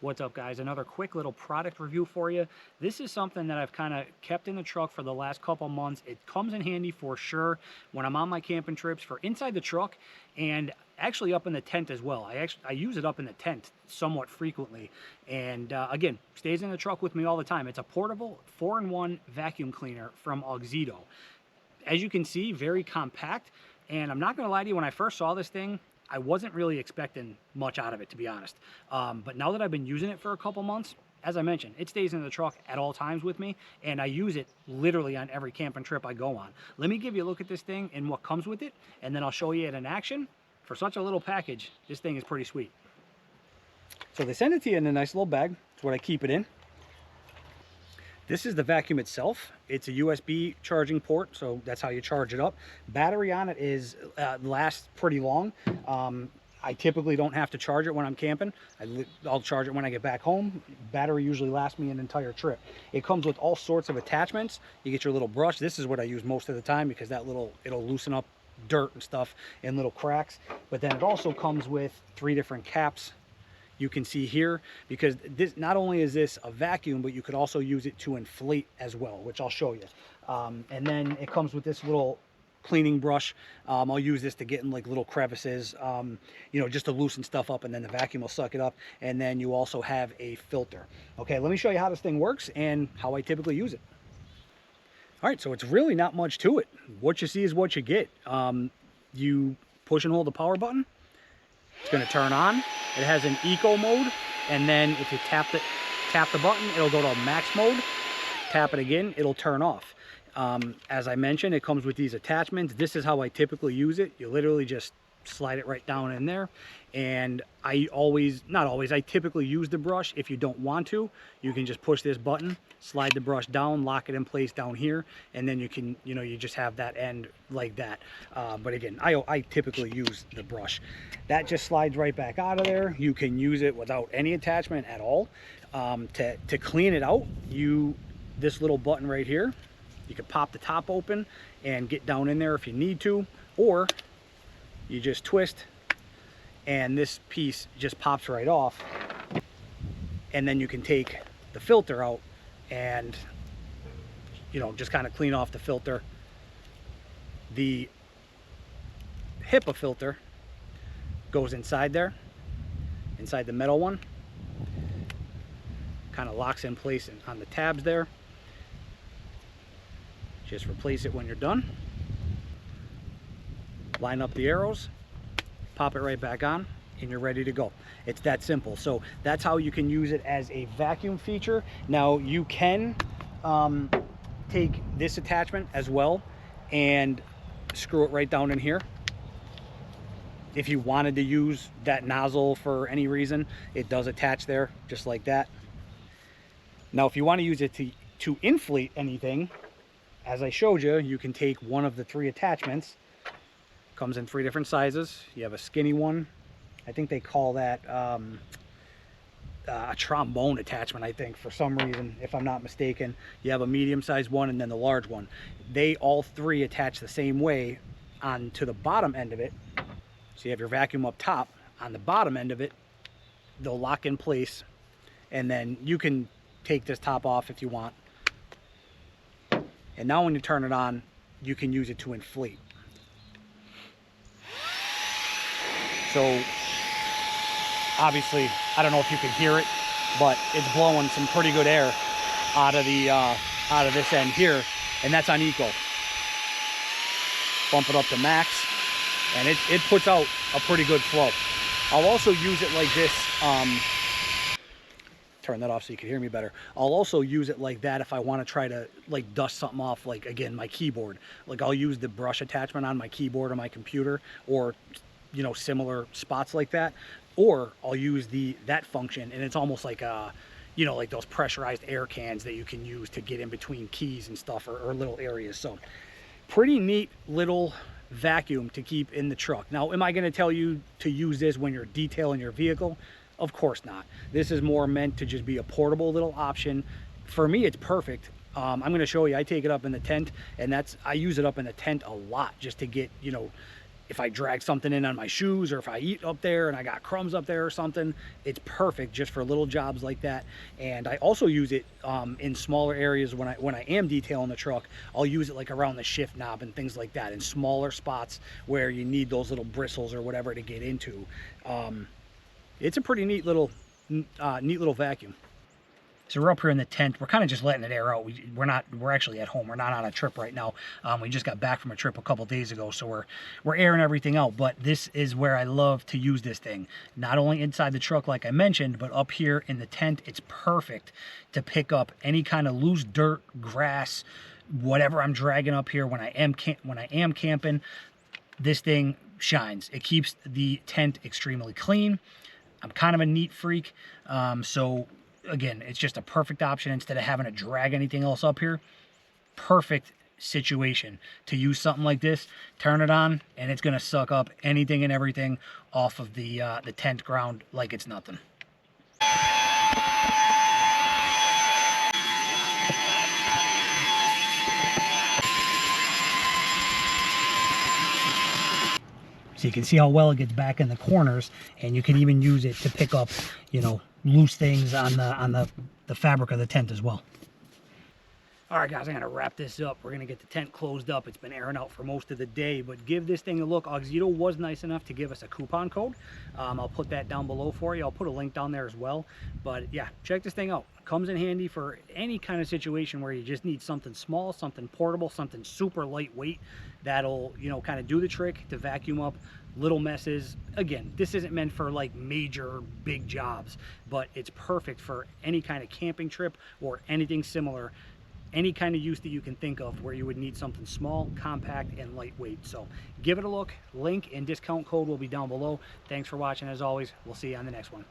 What's up, guys? Another quick little product review for you. This is something that I've kind of kept in the truck for the last couple months. It comes in handy for sure when I'm on my camping trips for inside the truck and actually up in the tent as well. I use it up in the tent somewhat frequently, and again, stays in the truck with me all the time. It's a portable 4-in-1 vacuum cleaner from Auxito. As you can see, very compact, and I'm not going to lie to you, when I first saw this thing, I wasn't really expecting much out of it, to be honest. But now that I've been using it for a couple months, as I mentioned, it stays in the truck at all times with me, and I use it literally on every camping trip I go on. Let me give you a look at this thing and what comes with it, and then I'll show you it in action. For such a little package, this thing is pretty sweet. So they send it to you in a nice little bag. That's what I keep it in. This is the vacuum itself. It's a USB charging port, so that's how you charge it up. Battery on it is lasts pretty long. I typically don't have to charge it when I'm camping. I'll charge it when I get back home. Battery usually lasts me an entire trip. It comes with all sorts of attachments. You get your little brush. This is what I use most of the time because it'll loosen up dirt and stuff and little cracks. But then it also comes with 3 different caps. You can see here, because this, not only is this a vacuum, but you could also use it to inflate as well, which I'll show you. And then it comes with this little cleaning brush. I'll use this to get in like little crevices, you know, just to loosen stuff up, and then the vacuum will suck it up. And then you also have a filter. Okay, let me show you how this thing works and how I typically use it. All right, so it's really not much to it. What you see is what you get. You push and hold the power button. It's going to turn on. It has an eco mode, and then if you tap the button, it'll go to max mode. Tap it again, it'll turn off. As I mentioned, it comes with these attachments. This is how I typically use it. You literally just slide it right down in there. And I typically use the brush. If you don't want to, you can just push this button, slide the brush down, lock it in place down here, and then you can, you just have that end like that. But again, I typically use the brush. That just slides right back out of there. You can use it without any attachment at all. To clean it out, this little button right here, you can pop the top open and get down in there if you need to, or you just twist and this piece just pops right off, and then you can take the filter out and just kind of clean off the filter. The HEPA filter goes inside there, inside the metal one, kind of locks in place on the tabs there. Just replace it when you're done. Line up the arrows, pop it right back on, and you're ready to go. It's that simple. So that's how you can use it as a vacuum feature. Now you can take this attachment as well and screw it right down in here. If you wanted to use that nozzle for any reason, it does attach there just like that. Now if you want to use it to inflate anything, as I showed you, you can take one of the 3 attachments. Comes in 3 different sizes. You have a skinny one. I think they call that a trombone attachment, I think, for some reason, if I'm not mistaken. You have a medium-sized one and then the large one. They all 3 attach the same way onto the bottom end of it. So you have your vacuum up top. On the bottom end of it, they'll lock in place, and then you can take this top off if you want. And now when you turn it on, you can use it to inflate. So obviously, I don't know if you can hear it, but it's blowing some pretty good air out of this end here, and that's on eco. Bump it up to max, and it puts out a pretty good flow. I'll also use it like this. Turn that off so you can hear me better. I'll also use it like that if I want to try to like dust something off, like again my keyboard. Like I'll use the brush attachment on my keyboard or my computer, or similar spots like that, or I'll use that function, and it's almost like like those pressurized air cans that you can use to get in between keys and stuff, or little areas. So pretty neat little vacuum to keep in the truck. Now, am I going to tell you to use this when you're detailing your vehicle? Of course not. This is more meant to just be a portable little option. For me, it's perfect. I'm going to show you. I take it up in the tent, and I use it up in the tent a lot just to get, if I drag something in on my shoes, or if I eat up there and I got crumbs up there or something, it's perfect just for little jobs like that. And I also use it in smaller areas when I am detailing the truck. I'll use it like around the shift knob and things like that, in smaller spots where you need those little bristles or whatever to get into. It's a pretty neat little vacuum. So we're up here in the tent. We're kind of just letting it air out. We're actually at home. We're not on a trip right now. We just got back from a trip a couple days ago, so we're airing everything out. But this is where I love to use this thing. Not only inside the truck, like I mentioned, but up here in the tent. It's perfect to pick up any kind of loose dirt, grass, whatever I'm dragging up here when I am camping. This thing shines. It keeps the tent extremely clean. I'm kind of a neat freak, so again, it's just a perfect option instead of having to drag anything else up here. Perfect situation to use something like this. Turn it on, and it's going to suck up anything and everything off of the tent ground like it's nothing. So you can see how well it gets back in the corners, and you can even use it to pick up, you know, loose things on the fabric of the tent as well. All right, guys, I'm gonna wrap this up. We're gonna get the tent closed up. It's been airing out for most of the day, but give this thing a look. Auxito was nice enough to give us a coupon code. I'll put that down below for you. I'll put a link down there as well. But yeah, check this thing out. Comes in handy for any kind of situation where you just need something small, something portable, something super lightweight that'll, you know, kind of do the trick to vacuum up little messes. Again, this isn't meant for like major big jobs, but it's perfect for any kind of camping trip or anything similar, any kind of use that you can think of where you would need something small, compact, and lightweight. So give it a look. Link and discount code will be down below. Thanks for watching. As always, we'll see you on the next one.